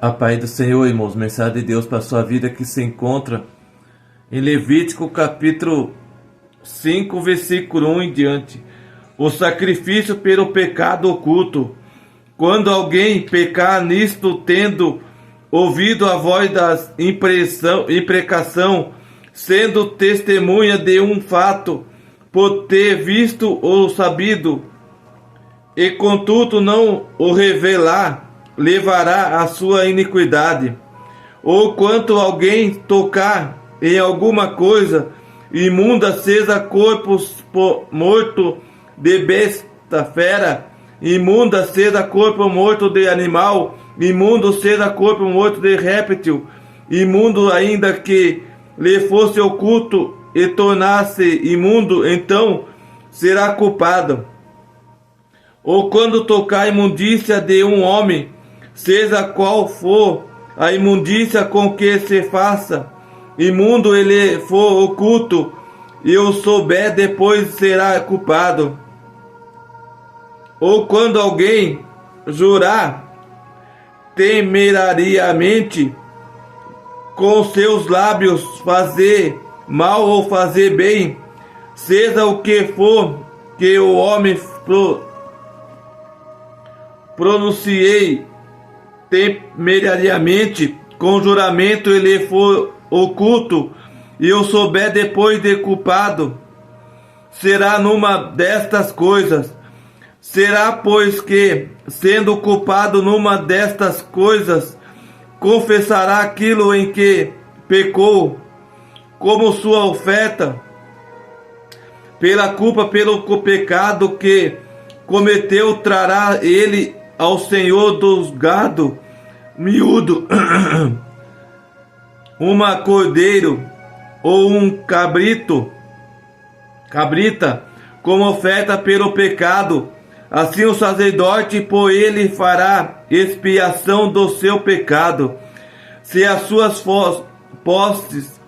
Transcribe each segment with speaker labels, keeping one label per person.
Speaker 1: A paz do Senhor, irmãos, mensagem de Deus para a sua vida que se encontra em Levítico capítulo 5, versículo 1 em diante. O sacrifício pelo pecado oculto. Quando alguém pecar nisto, tendo ouvido a voz da imprecação, sendo testemunha de um fato, por ter visto ou sabido, e contudo não o revelar, levará a sua iniquidade. Ou quanto alguém tocar em alguma coisa imunda, seja corpo morto de besta, fera, imunda seja corpo morto de animal, imundo seja corpo morto de réptil, imundo ainda que lhe fosse oculto e tornasse imundo, então será culpado. Ou quando tocar a imundícia de um homem, seja qual for a imundícia com que se faça imundo, ele for oculto e o souber, depois será culpado. Ou quando alguém jurar temerariamente com seus lábios fazer mal ou fazer bem, seja o que for que o homem pronunciei temerariamente, com juramento ele for oculto e o souber, depois de culpado, será numa destas coisas. Será, pois, que, sendo culpado numa destas coisas, confessará aquilo em que pecou, como sua oferta, pela culpa, pelo pecado que cometeu, trará ele ao Senhor dos gado miúdo, uma cordeiro ou um cabrita, como oferta pelo pecado. Assim o sacerdote por ele fará expiação do seu pecado. Se as suas posses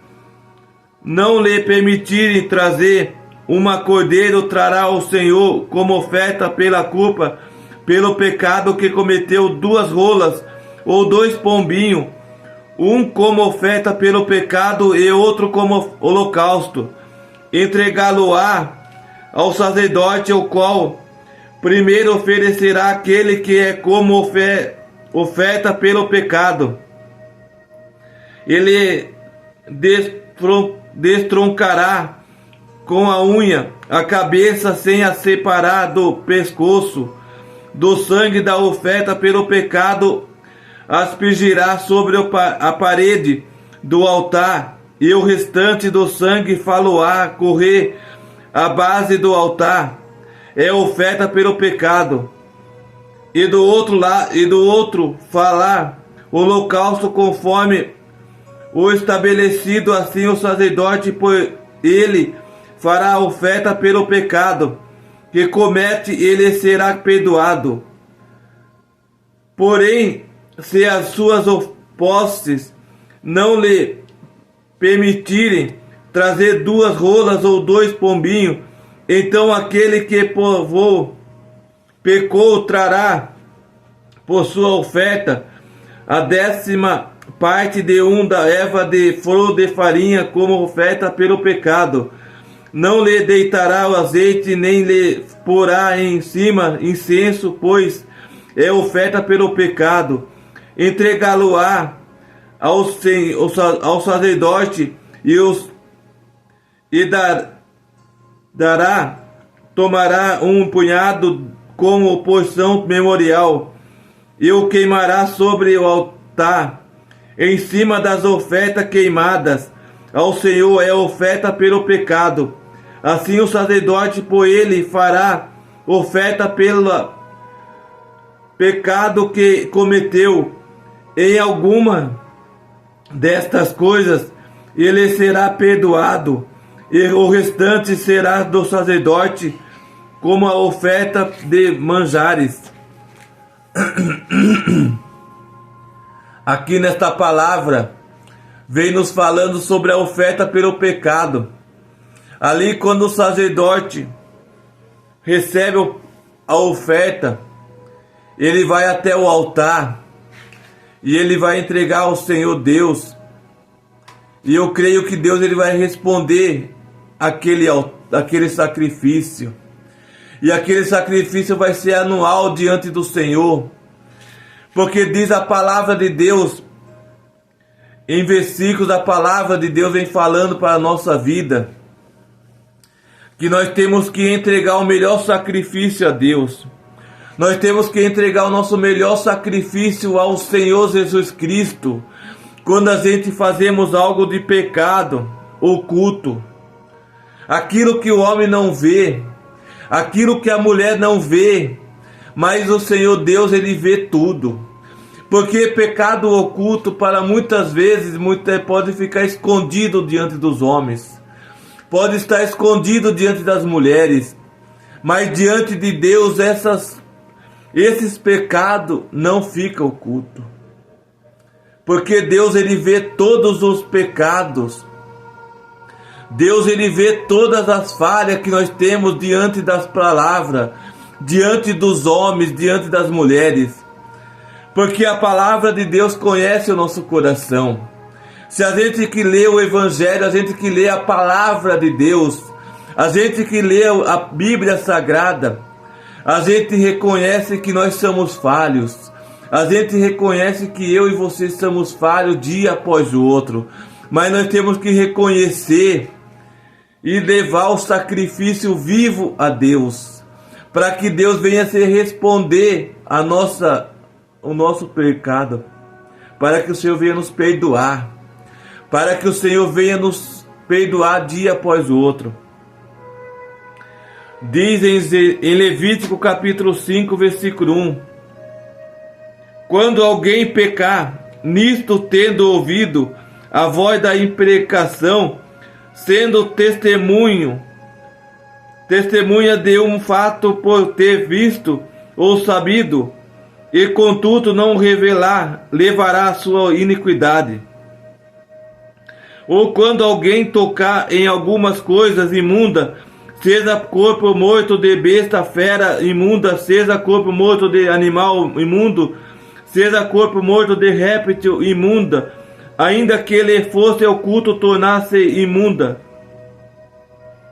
Speaker 1: não lhe permitirem trazer uma cordeiro, trará ao Senhor como oferta pela culpa, pelo pecado que cometeu, 2 rolas ou 2 pombinhos, um como oferta pelo pecado e outro como holocausto. Entregá-lo-á ao sacerdote, o qual primeiro oferecerá aquele que é como oferta pelo pecado. Ele destroncará com a unha a cabeça sem a separar do pescoço. Do sangue da oferta pelo pecado aspergirá sobre a parede do altar, e o restante do sangue fá-lo-á correr à base do altar. É oferta pelo pecado. E do outro falar holocausto conforme o estabelecido. Assim o sacerdote por ele fará oferta pelo pecado que comete, ele será perdoado. Porém, se as suas posses não lhe permitirem trazer 2 rolas ou 2 pombinhos, então aquele que pecou trará por sua oferta a 10ª parte de da erva de flor de farinha como oferta pelo pecado. Não lhe deitará o azeite, nem lhe porá em cima incenso, pois é oferta pelo pecado. Entregá-lo-á ao sacerdote tomará um punhado como porção memorial e o queimará sobre o altar, em cima das ofertas queimadas. Ao Senhor é oferta pelo pecado. Assim o sacerdote por ele fará oferta pelo pecado que cometeu. Em alguma destas coisas ele será perdoado, e o restante será do sacerdote como a oferta de manjares. Aqui nesta palavra vem nos falando sobre a oferta pelo pecado. Ali, quando o sacerdote recebe a oferta, ele vai até o altar e ele vai entregar ao Senhor Deus. E eu creio que Deus ele vai responder aquele sacrifício. E aquele sacrifício vai ser anual diante do Senhor. Porque diz a palavra de Deus, em versículos a palavra de Deus vem falando para a nossa vida, que nós temos que entregar o melhor sacrifício a Deus. Nós temos que entregar o nosso melhor sacrifício ao Senhor Jesus Cristo. Quando a gente fazemos algo de pecado oculto, aquilo que o homem não vê, aquilo que a mulher não vê, mas o Senhor Deus ele vê tudo. Porque pecado oculto para muitas vezes pode ficar escondido diante dos homens, pode estar escondido diante das mulheres, mas diante de Deus esses pecados não ficam ocultos. Porque Deus ele vê todos os pecados. Deus ele vê todas as falhas que nós temos diante das palavras, diante dos homens, diante das mulheres. Porque a palavra de Deus conhece o nosso coração. Se a gente que lê o Evangelho, a gente que lê a palavra de Deus, a gente que lê a Bíblia Sagrada, a gente reconhece que nós somos falhos. A gente reconhece que eu e você somos falhos dia após o outro. Mas nós temos que reconhecer e levar o sacrifício vivo a Deus, para que Deus venha se responder o nosso pecado, para que o Senhor venha nos perdoar, para que o Senhor venha nos perdoar dia após o outro. Diz em Levítico capítulo 5, versículo 1: quando alguém pecar, nisto tendo ouvido a voz da imprecação, sendo testemunha de um fato por ter visto ou sabido, e contudo não revelar, levará a sua iniquidade. Ou quando alguém tocar em algumas coisas imundas, seja corpo morto de besta, fera imunda, seja corpo morto de animal imundo, seja corpo morto de réptil imunda, ainda que ele fosse oculto, tornasse imunda,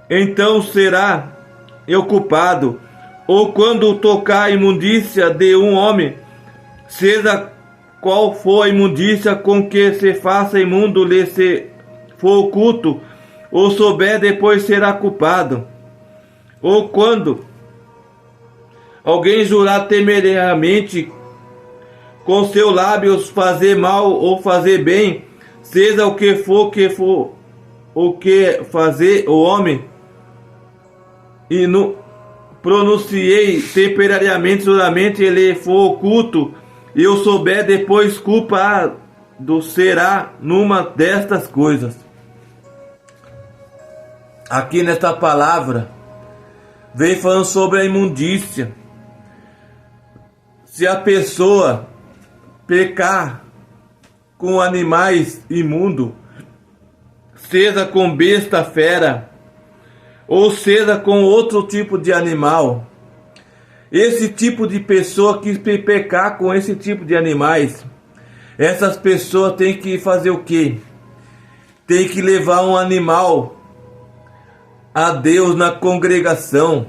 Speaker 1: então será ocupado. Ou quando tocar a imundícia de um homem, seja qual for a imundícia com que se faça imundo, lhe se for oculto, ou souber, depois será culpado. Ou quando alguém jurar temerariamente com seus lábios fazer mal ou fazer bem, seja o que for o que fazer o homem, e pronunciei temporariamente juramento, ele for oculto, e eu souber, depois culpado será numa destas coisas. Aqui nesta palavra vem falando sobre a imundícia. Se a pessoa pecar com animais imundos, seja com besta, fera, ou seja com outro tipo de animal, esse tipo de pessoa que pecar com esse tipo de animais, essas pessoas têm que fazer o quê? Tem que levar um animal a Deus na congregação,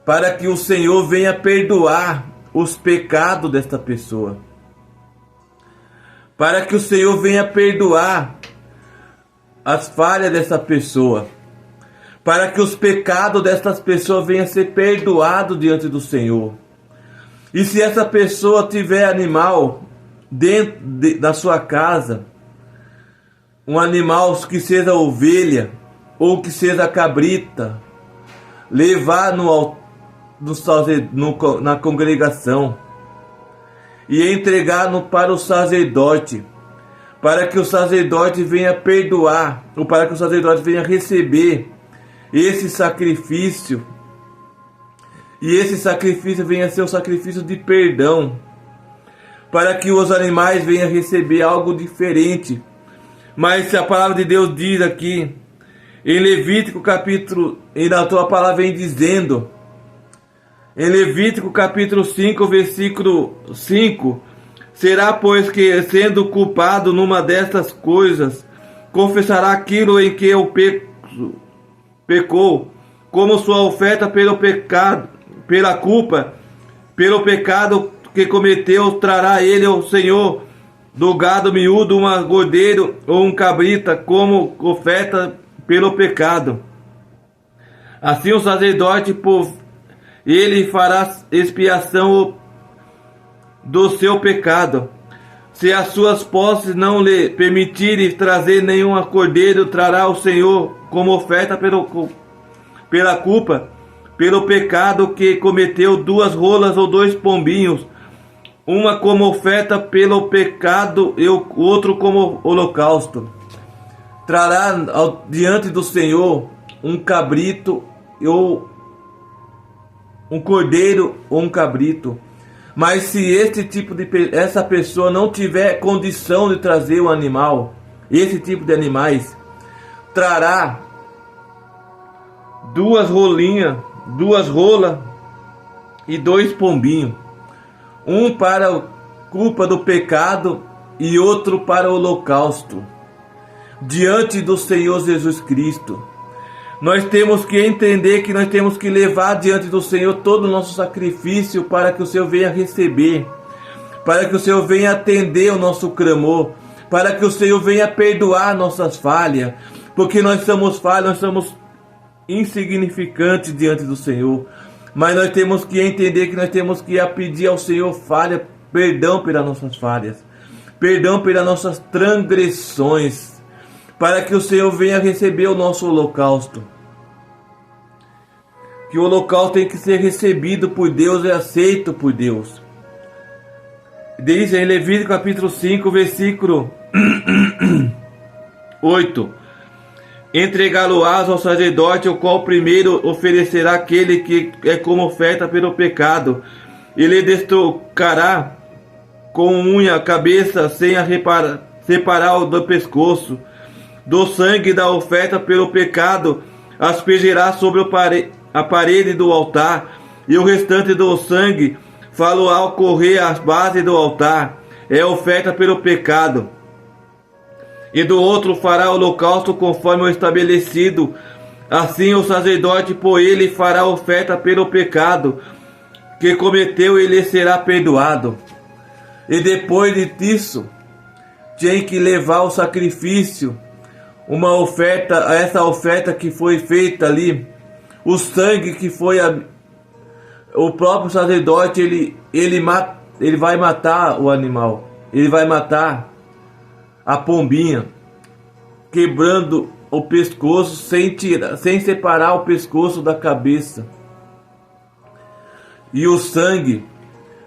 Speaker 1: para que o Senhor venha perdoar os pecados desta pessoa, para que o Senhor venha perdoar as falhas dessa pessoa, para que os pecados destas pessoas venham a ser perdoados diante do Senhor. E se essa pessoa tiver animal dentro da sua casa, um animal que seja ovelha ou que seja cabrita, levar na congregação e entregar para o sacerdote, para que o sacerdote venha perdoar, ou para que o sacerdote venha receber esse sacrifício, e esse sacrifício venha a ser um sacrifício de perdão, para que os animais venham receber algo diferente. Mas se a palavra de Deus diz aqui em Levítico capítulo, e na tua palavra vem dizendo, em Levítico capítulo 5, versículo 5, Será, pois, que, sendo culpado numa destas coisas, confessará aquilo em que o pecou, como sua oferta pelo pecado, pela culpa, pelo pecado que cometeu, trará ele ao Senhor do gado miúdo, uma cordeiro ou um cabrita, como oferta pelo pecado. Assim o sacerdote, ele fará expiação do seu pecado. Se as suas posses não lhe permitirem trazer nenhum cordeiro, trará ao Senhor como oferta pela culpa, pelo pecado que cometeu, 2 rolas ou 2 pombinhos, uma como oferta pelo pecado e o outro como holocausto. Trará diante do Senhor um cabrito ou um cordeiro ou um cabrito. Mas se essa pessoa não tiver condição de trazer o animal, esse tipo de animais, trará 2 rolinhas, 2 rolas e 2 pombinhos, um para a culpa do pecado e outro para o holocausto, diante do Senhor Jesus Cristo. Nós temos que entender que nós temos que levar diante do Senhor todo o nosso sacrifício para que o Senhor venha receber, para que o Senhor venha atender o nosso clamor, para que o Senhor venha perdoar nossas falhas, porque nós somos falhos, nós somos insignificantes diante do Senhor. Mas nós temos que entender que nós temos que pedir ao Senhor perdão pelas nossas falhas, perdão pelas nossas transgressões, para que o Senhor venha receber o nosso holocausto. Que o holocausto tem que ser recebido por Deus e aceito por Deus. Diz em Levítico capítulo 5, versículo 8: entregá-lo-ás ao sacerdote, o qual primeiro oferecerá aquele que é como oferta pelo pecado. Ele destrocará com unha a cabeça, sem separar do pescoço. Do sangue da oferta pelo pecado aspergirá sobre a parede do altar, e o restante do sangue falo ao correr às bases do altar. É oferta pelo pecado. E do outro fará o holocausto conforme o estabelecido. Assim o sacerdote por ele fará oferta pelo pecado que cometeu, e lhe será perdoado. E depois disso, tem que levar o sacrifício, uma oferta, essa oferta que foi feita ali, o sangue que foi o próprio sacerdote, ele vai matar o animal, ele vai matar a pombinha, quebrando o pescoço, sem separar o pescoço da cabeça. E o sangue,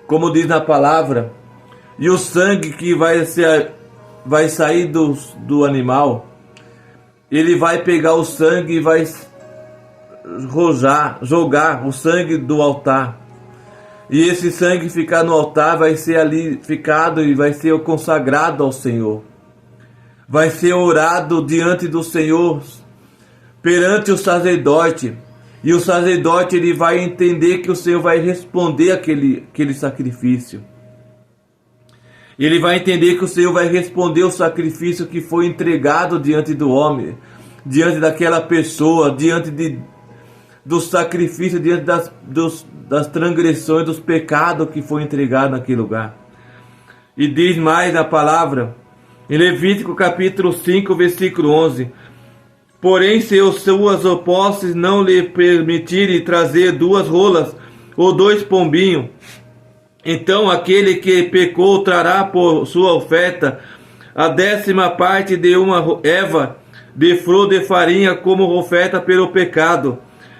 Speaker 1: como diz na palavra, e o sangue que vai sair do animal, ele vai pegar o sangue e vai jogar o sangue do altar. E esse sangue ficar no altar vai ser ali ficado e vai ser consagrado ao Senhor. Vai ser orado diante do Senhor, perante o sacerdote. E o sacerdote, ele vai entender que o Senhor vai responder aquele sacrifício. Ele vai entender que o Senhor vai responder o sacrifício que foi entregado diante do homem, diante daquela pessoa, diante do sacrifício, diante das transgressões, dos pecados que foi entregado naquele lugar. E diz mais a palavra, em Levítico capítulo 5, versículo 11: porém, se suas posses não lhe permitirem trazer 2 rolas ou 2 pombinhos, então aquele que pecou trará por sua oferta a 10ª parte de uma eva de flor de farinha como oferta pelo pecado.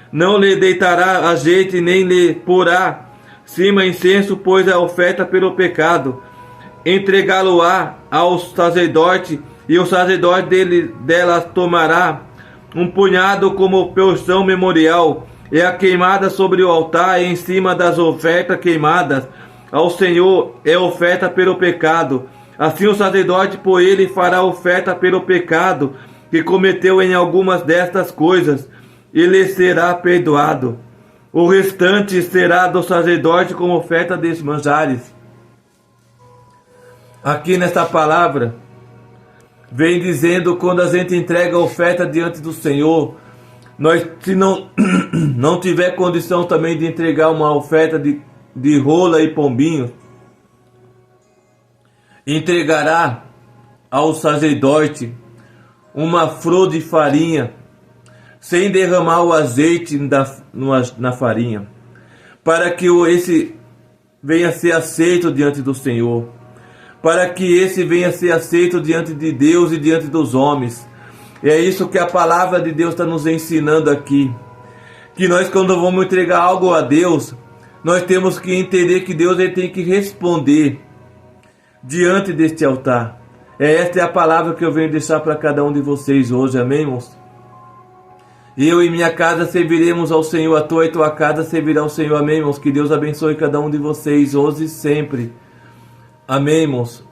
Speaker 1: Não lhe deitará azeite, nem lhe porá cima incenso, pois é oferta pelo pecado. Entregá-lo-á ao sacerdote, e o sacerdote dela tomará um punhado como porção memorial, e a queimada sobre o altar, e em cima das ofertas queimadas ao Senhor é oferta pelo pecado. Assim o sacerdote por ele fará oferta pelo pecado que cometeu em algumas destas coisas, e lhe será perdoado. O restante será do sacerdote como oferta dos manjares. aqui nesta palavra, vem dizendo quando a gente entrega a oferta diante do Senhor, nós, se não tiver condição também de entregar uma oferta de rola e pombinho, entregará ao sacerdote uma flor de farinha, sem derramar o azeite na farinha, para que esse venha a ser aceito diante do Senhor, para que esse venha a ser aceito diante de Deus e diante dos homens. E é isso que a palavra de Deus está nos ensinando aqui, que nós, quando vamos entregar algo a Deus, nós temos que entender que Deus ele tem que responder diante deste altar. Esta é a palavra que eu venho deixar para cada um de vocês hoje, amém, irmãos? Eu e minha casa serviremos ao Senhor, a tua e tua casa servirá ao Senhor, amém, irmãos? Que Deus abençoe cada um de vocês hoje e sempre, amém, irmãos?